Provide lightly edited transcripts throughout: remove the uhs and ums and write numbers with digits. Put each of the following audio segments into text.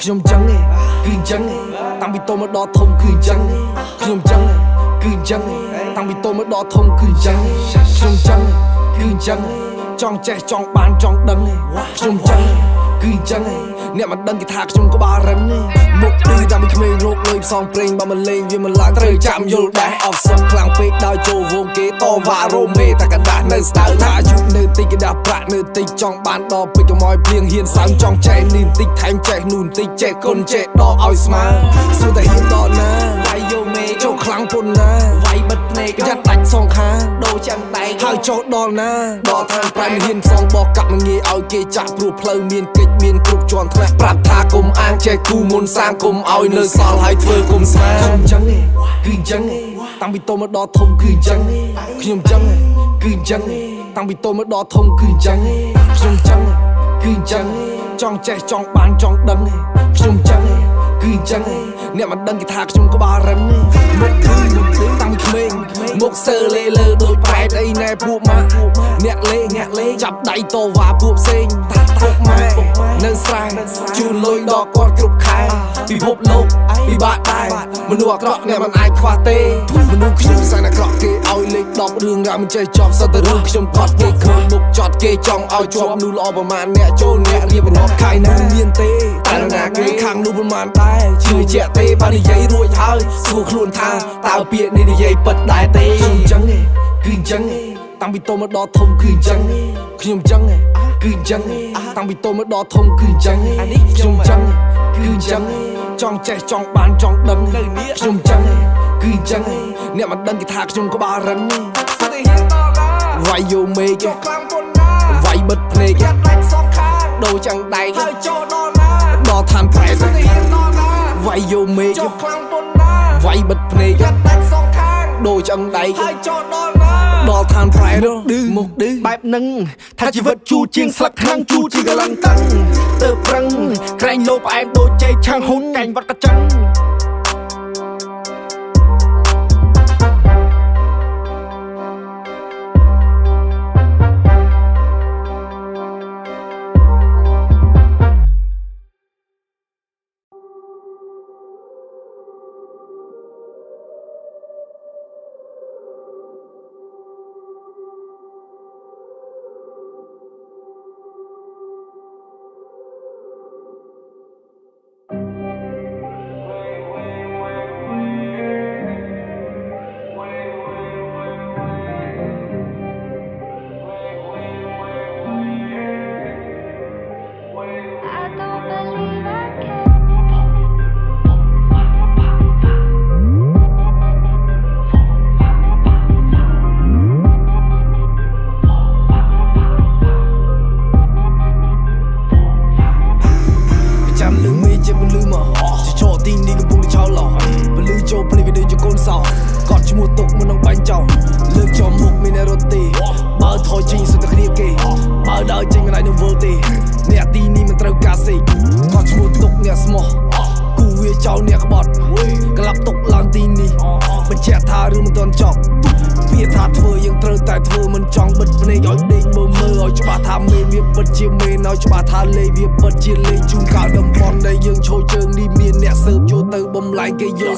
ខ្ញុំចឹងឯងគឺចឹងឯងតាំងពីតូចមកដល់ធំគឺចឹងខ្ញុំចឹងគឺចឹងតាំងពីតូចមកដល់ធំគឺចឹងខ្ញុំចឹងគឺចឹងចង់ចេះចង់បានចង់ដឹងខ្ញុំចឹងគឺចឹងអ្នកមិនដឹងគេថាខ្ញុំក៏បារិនមុខទីតាំងពីក្មេងរោគលុយផ្សងប្រេងបើមិនលេងវាមិនឡើងត្រូវចាំយល់ដែរអបសុកខ្លាំងពេកដល់ចូលវងគេតវ៉ារ៉ូមេតែកណ្ដាស់នៅស្ទើថាអាយុនៅតិចកណ្ដាស់ប្រាក់នៅតិចចង់បានដល់ពេកកុំឲ្យភ្លៀងហ៊ានសើមចង់ចេះនេះតិចថែមចេះនោះតិចចេះគុណចេះដល់ឲ្យស្មើសួរតែហ៊ានដល់ណាវាយយកមេចូលខ្លាំងពុនណាវាយបិទភ្នែកយ៉ាត់ដាច់សងខាដូរចាំងដៃហើយចូលដល់ណាដល់ឋានប្រែមិនហ៊ានផ្សងបោះកាប់មិនងាយឲ្យគេចាក់ព្រោះផ្លូវមានកិច្ចមានគ្រប់ជាន់ថ្នាក់ប្រាប់ថាគុំអាងចេះគូមុនសាងគុំឲ្យនៅសល់ហើយធ្វើគុំស្មានខ្ញុំចឹងគឺចឹងតាំងពីតូចមកដល់ធំគឺចឹងខ្ញុំចឹងគឺចឹងតាំងពីតូចមកដល់ធំគឺចឹងខ្ញុំចឹងគឺចឹងចង់ចេះចង់បានចង់ដឹងខ្ញុំចឹងគឺចឹងអ្នកមិនដឹងគេថាខ្ញុំក៏បារិនមុខគឺតាំងពីក្មេងមុខសើលេលើដូចប្រែតអីណែពួកម៉ាក់អ្នកលេងចាប់ដៃតវ៉ាពួកផ្សេងតាពុកម៉ែនៅស្រែជូនលុយដល់គាត់គ្រប់ខែពិភពលោកពិបាកដែរមនុស្សអាក្រក់អ្នកមិនអាចខ្វះទេមនុស្សខ្ញុំសែនអាក្រក់គេឲ្យលេខ10រឿងរ៉ាវមិនចេះចប់សត្វតែរឿងខ្ញុំកត់គេឃើញមុខចត់គេចង់ឲ្យជាប់នោះល្អប្រមាណអ្នកចូលអ្នករៀបរាប់ខៃនោះមានទេតែណាគេខាងនោះប្រមាណដែរជឿជាក់ទេបើនិយាយរួចហើយសួរខ្លួនថាតើពាក្យនេះនិយាយពិតដែរទេខ្ញុំចឹងគឺចឹងតាំងពីតូចមកដល់ធំគឺចឹងខ្ញុំចឹងគឺចឹងតាំងពីតូចមកដល់ធំគឺចឹងខ្ញុំចឹងគឺចឹងចង់ចេះចង់បានចង់ដឹងខ្ញុំចឹងគឺចឹងអ្នកមិនដឹងគេថាខ្ញុំក៏បារិនវាយយកមេឃវាយបិទភ្នែកដូរចាំងដៃហើយចូលដល់ឋានប្រែវាយយកមេឃវាយបិទភ្នែកដូរចាំងដៃហើយចូលដល់ឋានប្រែឌឺមុខឌឺបែបហ្នឹងថាជីវិតជូរជាងស្លឹកខាងជូរជាងកលឹងតាំងទៅប្រឹងក្រែងលោផ្អែមដូចចេកឆាំងហ៊ុនកែងវត្តកចឹង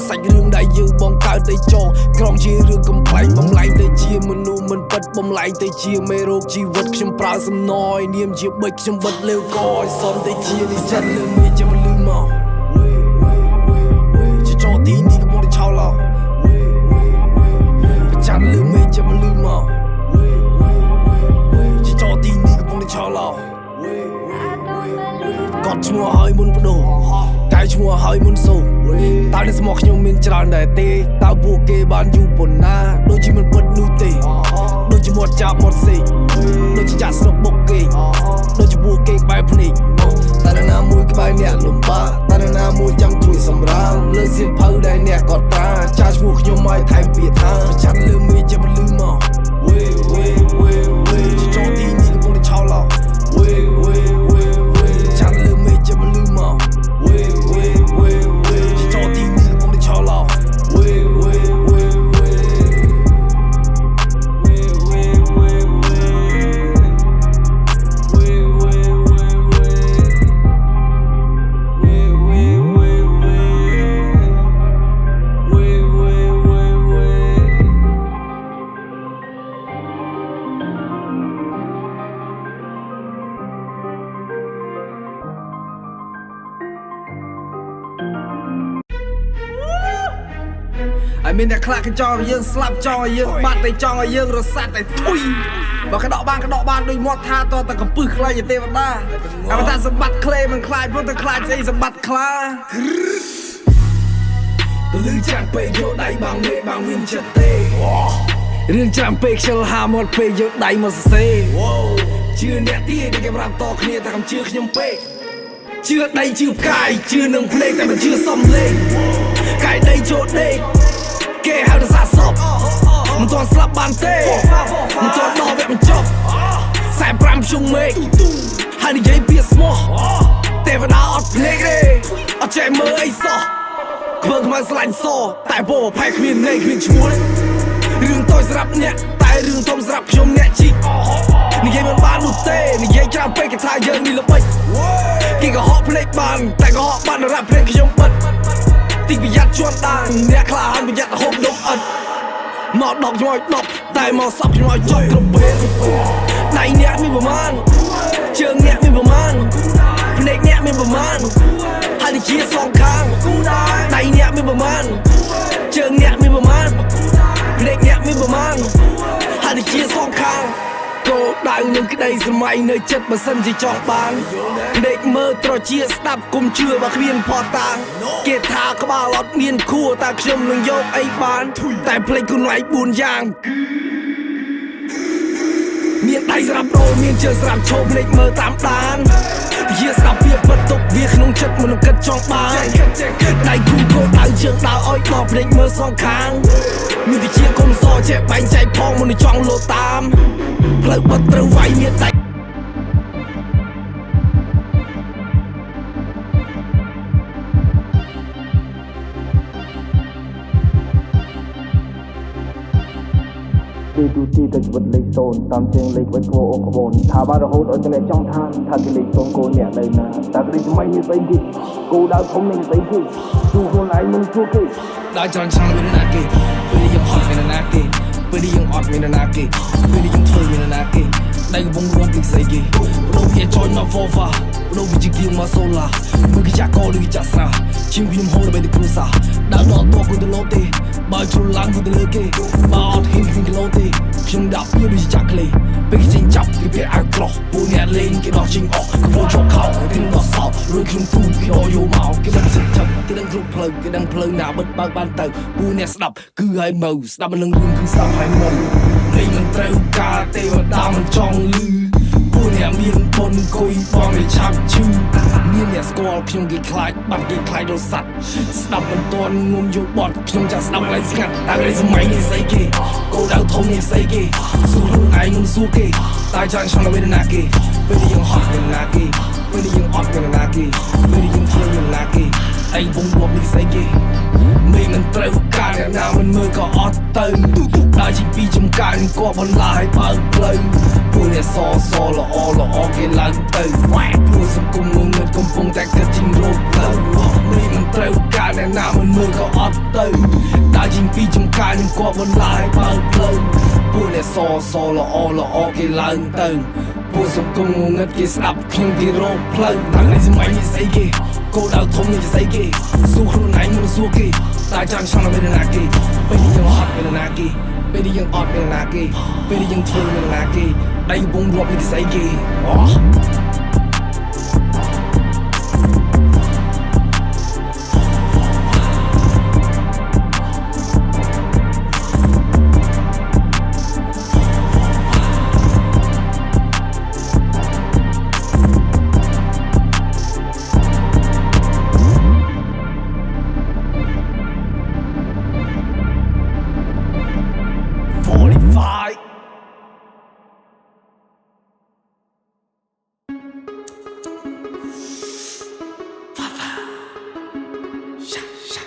សាច់រឿងដែលយើងបងកើតទៅចោក្រងជារឿងកំ ប្លែងបំលែងទៅជាមនុស្សមិនពិតបំលែងទៅជាមេរោគជីវិតខ្ញុំប្រើសំណយនាមជាបិចខ្ញុំបិទលើកឲ្យសនទៅជានិស្សិតលើមានជាមិនលឺមកជាចោទីនេះកំពុងតែឆោឡោប្រចាំលើមានជាមិនលឺមកជាចោទីនេះកំពុងតែឆោឡោគាត់ឈ្មោះឲ្យមុនបដូរកែឈ្មោះឲ្យមុនសូតើនៅស្មោះខ្ញុំមានច្រើនដែរទេតើពួកគេបានយូរប៉ុណ្ណាដូចជាមិនពិតនោះទេដូចជាមាត់ចាប់មាត់សេកដូចជាចាក់ស្រុកបុកគេដូចជាពួកគេក្បែរភ្នែកតើនរណាមួយក្បែរអ្នកលំបាកតើនរណាមួយចង់ជួយសម្រាលលើសៀវភៅដែលអ្នកកត់ត្រាចាឈ្មោះខ្ញុំឲ្យថែមពាក្យថាចាត់លើមេជាមិនលឺមកជាចោទីនេះកំពុងតែឆោឡោចាត់លើមេជាមិនលឺមកជាចោទីនេះកំពុងតែឆោឡោ មានតែខ្លាចកញ្ចក់យើងស្លាប់ចង់ឲ្យយើងបាត់តែចង់ឲ្យយើងរសាត់តែធុយបើកដកបានដូចមាត់ថាតតែកំពឹសខ្លាចទេវតាអមតៈសម្បត្តិក្លេមិនខ្លាចព្រោះតែខ្លាចស្អីសម្បត្តិខ្លាលឺចាំពេកយកដៃបងមេបងមានចិត្តទេរឿងចាំពេកខ្ជិលហាមាត់ពេកយកដៃមកសរសេរជឿអ្នកទីដែលគេប្រាប់តគ្នាតែកុំជឿខ្ញុំពេកជឿដៃជឿផ្កាយជឿនឹងភ្លេងតែមិនជឿសំលេងកាយដៃចូលដេកគេហៅថាសាសពមិនទាន់ស្លាប់បានទេមិនទាន់ដល់វគ្គបញ្ចប់45ជុំមេឃហើយនិយាយពីស្មោះទេវតាអត់ភ្លេងទេអត់ចេះមើលអីសោះធ្វើខ្មៅស្លាញ់សតែពោផែគ្មានន័យគ្មានឈ្មោះរឿងតូចសម្រាប់អ្នកតែរឿងធំសម្រាប់ខ្ញុំអ្នកជីនិយាយមិនបាននោះទេនិយាយច្រើនពេកគេថាយើងនេះល្បិចគេក៏ហកភ្លេចបានតែក៏ហកបានរ៉ាប់ភ្លេចខ្ញុំបិទទីប្រយ័ត្នជាន់ដានអ្នកខ្លះហើយប្រយ័ត្នហូបដុំអិតមកដកខ្ញុំឲ្យដប់តែមកសប់ខ្ញុំឲ្យចុយគ្រប់ពេលដៃអ្នកមានប្រមាណជើងអ្នកមានប្រមាណភ្នែកអ្នកមានប្រមាណហើយតែជាសងខាងដៃអ្នកមានប្រមាណជើងអ្នកមានប្រមាណភ្នែកអ្នកមានប្រមាណហើយតែជាសងខាងគោដៅនឹងក្តីសម័យនៅចិត្តបើសិនជាចង់បានដេកមើលត្រជាស្ដាប់គុំជឿបើគ្មានផតាងគេថាក្បាលអត់មានខួរតែខ្ញុំនឹងយកអីបានតែភ្លេចគុណឯង4យ៉ាងមានដៃស្រាប់រោមានជើងស្រាប់ឈោភ្លេចមើលតាមដានជាស្ដាប់វាពិតទុកវាក្នុងចិត្តមនុស្សគិតចង់បានដៃគូគោដៅជើងដើរឲ្យដល់ភ្លេចមើលសងខាងមានវិជាគុំសចេះបែងចែកផងមនុស្សចង់លោតាមផ្លូវបត់ត្រូវវាយមានដៃទូទីតែជីវិតលេខ0តាមជាងលេខ3គួរអូក្បូនថាបានរហូតឲ្យតែអ្នកចង់ថាគេលេខ0គោលអ្នកនៅណាតែគ្រីសម័យនេះស្អីគេគោដៅធំនេះស្អីគេទូខ្លួនឯងមិនជួគេដល់ចង់ឆាំមានណាគេពេលយើងហត់មានណាគេពេលយើងអត់មានណាគេពេលយើងធ្វើមានណាគេដៃកំពុងរាប់ពីស្អីគេព្រោះវាចូលមក Fova ព្រោះវាជាគៀងមក Solar មើលគេចាក់កោឬគេចាក់ស្រាជាងខ្ញុំហូរដើម្បីទៅគ្រួសារដល់ដល់តោះគូទៅលោទេបើជ្រុលឡើងគូទៅលើគេបើអត់ហ៊ានគូទៅលោទេខ្ញុំដាក់ពីដូចចាក់ក្លេពេលគេចេញចាប់គេវាអាក្រោះពូអ្នកលេងគេដោះចេញអស់ខ្លួនជោគខោគេដោះសោរួចខ្ញុំទូគេដោះយកមកគេមិនចិត្តចាប់គេដឹងគ្រប់ផ្លូវគេដឹងផ្លូវណាបិទបើកបានទៅពូអ្នកស្ដាប់គឺឲ្យមើលស្ដាប់មិនលឹងរឿងគឺស្ដាប់ឲ្យមើលនេះមិនត្រូវការទេវតាមិនចង់លឺពូអ្នកមានបុណ្យគួយបងឲ្យឆាប់ឈឺមានអ្នកស្គាល់ខ្ញុំគេខ្លាចបាត់គេខ្លាចរស័ព្ទស្ដាប់មិនទាន់ងុំយកបត់ខ្ញុំចាក់ស្ដាប់ឡើងស្ងាត់តែពេលសម័យនេះស្អីគេគោដៅធំនេះស្អីគេសួរខ្លួនឯងមិនសួរគេតែចង់ឆ្លងទៅណាគេពេលយើងហត់ទៅណាគេពេលយើងអត់ទៅណាគេពេលយើងធ្វើទៅណាគេឯងបងរាប់នេះស្អីគេមិនត្រូវការអ្នកណាមិនមើលក៏អត់ទៅដល់ជាពីចំការក៏បន្លាយបើកផ្លូវពូអ្នកសល្អគេឡើងទៅពូសង្គមងងឹតកំពុងតែគិតជារោគផ្លូវមិនត្រូវការអ្នកណាមិនមើលក៏អត់ទៅដល់ជាពីចំការក៏បន្លាយបើកផ្លូវពូអ្នកសល្អគេឡើងទៅពូសង្គមងងឹតគេស្ដាប់ខ្ញុំគេរោគផ្លូវតាមនេះសម័យនេះស្អីគេគោដៅធំនេះស្អីគេសួរខ្លួនឯងមិនសួរគេតែចង់ឆ្លងទៅណាគេពេលយើងហត់ទៅណាគេពេលយើងអត់ទៅណាគេពេលយើងធ្វើទៅណាគេដៃកំពុងរាប់នេះស្អីគេ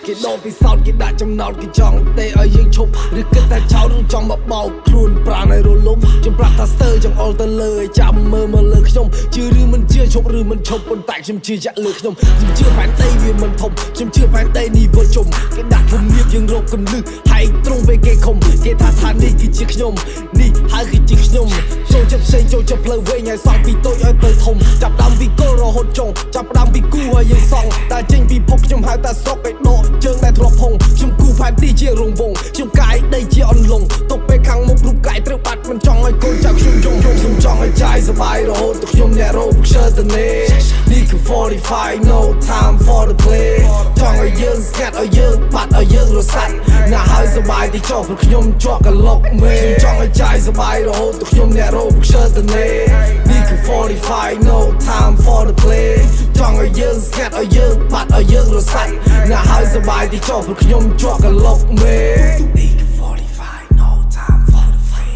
គេដោពីសោតគេដាក់ចំណោទគេចង់ទេឲ្យយើងឈប់ឬគិតតែចោលឬចង់មកបោកខ្លួនប្រាណឲ្យរលំខ្ញុំប្រាប់ថាស្ទើរចង្អុលទៅលើឲ្យចាំមើលលើខ្ញុំជឿឬមិនជឿឈប់ឬមិនឈប់ប៉ុន្តែខ្ញុំជឿចាក់លើខ្ញុំជឿផែនដីវាមិនធំខ្ញុំជឿផែនដីនេះវិលជុំគេដាក់គំនាបយើងរកកន្លឹះហើយត្រង់ពេលគេខំគេថានេះគឺជាខ្ញុំនេះហើយគឺជាខ្ញុំចូលចិត្តផ្សេងចូលចិត្តផ្លូវវែងឲ្យសង់ពីតូចឲ្យទៅធំចាប់ដើមពីគល់រហូតចុងចាប់ដើមពីគូឲ្យយើងសង់តែចេញពីភពខ្ញុំហៅថាស្រុកឲ្យដក ជើងតែធ្លាប់ភងខ្ញុំគូផែនទីជារងវងខ្ញុំកាយដីជាអន្លង់ទុកពេលខាងមុខរូបកាយត្រូវបាត់មិនចង់ឲ្យកូនចៅខ្ញុំយំខ្ញុំចង់ឲ្យចាយសប្បាយរហូតទៅខ្ញុំអ្នករោគឈើទៅនេះនេះគឺ45 no time for the play ចង់ឲ្យយើងស្ងាត់ឲ្យយើងបាត់ឲ្យយើងរសាត់ណាហើយសប្បាយទីចុះព្រោះខ្ញុំជាប់កលុកមេខ្ញុំចង់ឲ្យចាយសប្បាយរហូតទៅខ្ញុំអ្នករោគឈើទៅនេះនេះគឺ45 no time for the play ចង់ឲ្យយើងស្ងាត់ឲ្យយើងបាត់ឲ្យយើងរសាច់ណាហើយសប្បាយទីចុះព្រោះខ្ញុំជាប់កលុកមេនេះគឺ45 no time for the play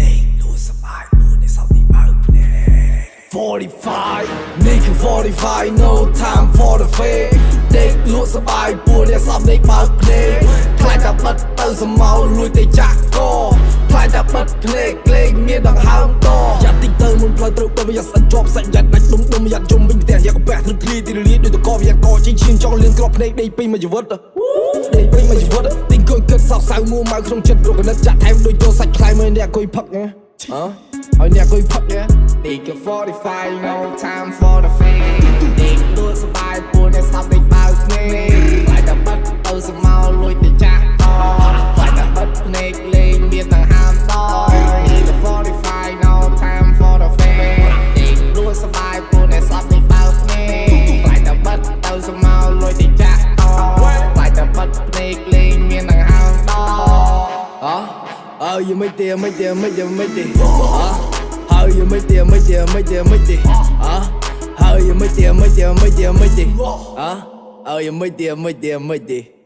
នេះលួសសប្បាយមួយនេះសោកទីបើកភ្នែក45នេះគឺ45 no time for the fake ដេកលក់សបាយពួកអ្នកសពដេកបើកភ្នែកខ្លាចតែបិទទៅសមោលលួចទៅចាក់កខ្លាចតែបិទភ្នែកក្លេងមានដង្ហើមតយ៉ាត់តិចទៅមុនផ្លូវត្រូវទៅយ៉ាត់ស្អិតជាប់សាច់យ៉ាត់ដាច់ដុំយ៉ាត់ជុំវិញផ្ទះយ៉ាត់កបែកទ្រឹកធ្លីទីលាដូចតកយ៉ាត់កជិះឈៀងចង់លឿនក្របភ្នែកដេកពេញមួយជីវិតដេកពេញមួយជីវិតទីអង្គុយគិតសោកសៅមួម៉ៅក្នុងចិត្តរកណិតចាក់ថែមដូចយកសាច់ខ្លាយមើលអ្នកអង្គុយផឹកណាហើយអ្នកអង្គុយផឹកណាទីក45 no time for the fake ដេកលក់សបាយពួកអ្នកស្ដាប់ដេកបើកភ្នែកខ្លាចតែបិទទៅសមោលលួចទៅចាក់តខ្លាចតែបិទភ្នែកលេងមានដង្ហើមតទីក45 no time for the fake ដេកលក់សបាយពួកអ្នកស្ដាប់ដេកបើកភ្នែកខ្លាចតែបិទទៅសមោលលួចទៅចាក់តខ្លាចតែបិទភ្នែកលេងមានដង្ហើមតយមិនទេមិនទេមិនទេមិនទេហើយមិនទេមិនទេមិនទេមិនទេហើយមិនទេមិនទេមិនទេមិនទេហើយមិនទេមិនទេមិនទេ